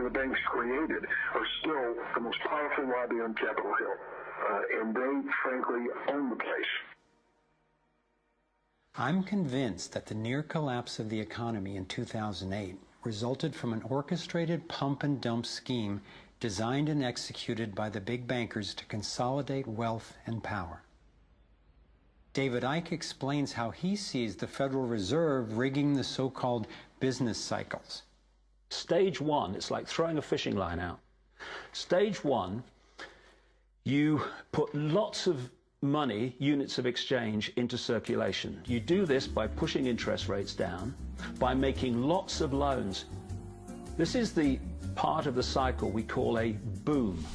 the banks created are still the most powerful lobby on Capitol Hill. And they, frankly, own the place. I'm convinced that the near collapse of the economy in 2008 resulted from an orchestrated pump and dump scheme designed and executed by the big bankers to consolidate wealth and power. David Icke explains how he sees the Federal Reserve rigging the so-called business cycles. Stage one, it's like throwing a fishing line out. Stage one, you put lots of money, units of exchange, into circulation. You do this by pushing interest rates down, by making lots of loans. This is the part of the cycle we call a boom.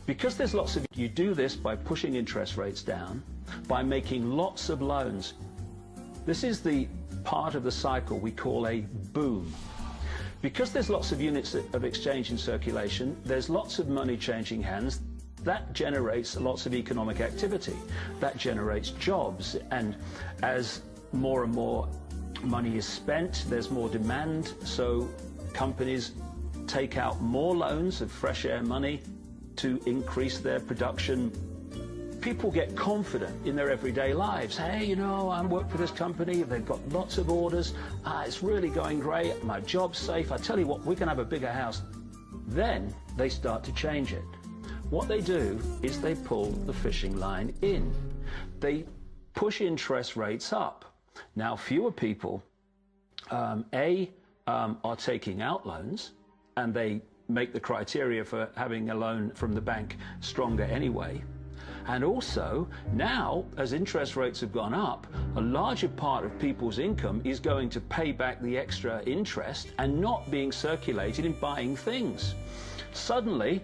Because there's lots of, you do this by pushing interest rates down, by making lots of loans. This is the part of the cycle we call a boom. Because there's lots of units of exchange in circulation, there's lots of money changing hands. That generates lots of economic activity. That generates jobs. And as more and more money is spent, there's more demand. So companies take out more loans of fresh air money to increase their production. People get confident in their everyday lives. Hey, you know, I work for this company. They've got lots of orders. It's really going great. My job's safe. I tell you what, we can have a bigger house. Then they start to change it. What they do is they pull the fishing line in. They push interest rates up. Now, fewer people, are taking out loans, and they make the criteria for having a loan from the bank stronger anyway. And also, now, as interest rates have gone up, a larger part of people's income is going to pay back the extra interest and not being circulated in buying things. Suddenly,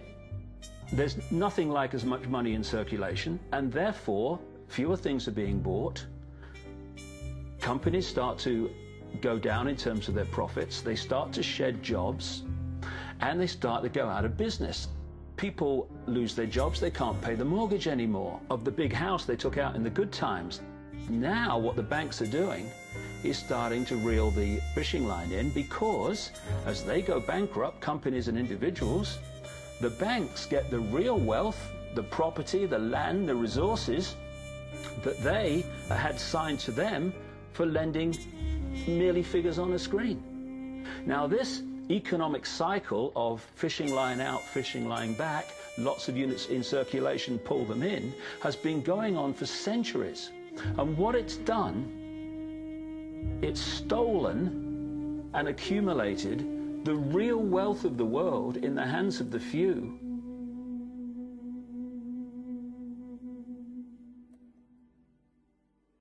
there's nothing like as much money in circulation, and therefore, fewer things are being bought. Companies start to go down in terms of their profits. They start to shed jobs, and they start to go out of business. People lose their jobs. They can't pay the mortgage anymore of the big house they took out in the good times. Now what the banks are doing is starting to reel the fishing line in, because as they go bankrupt, companies and individuals, the banks get the real wealth, the property, the land, the resources that they had signed to them for lending merely figures on a screen. Now this economic cycle of fishing line out, fishing line back, lots of units in circulation, pull them in, has been going on for centuries. And what it's done, it's stolen and accumulated the real wealth of the world in the hands of the few,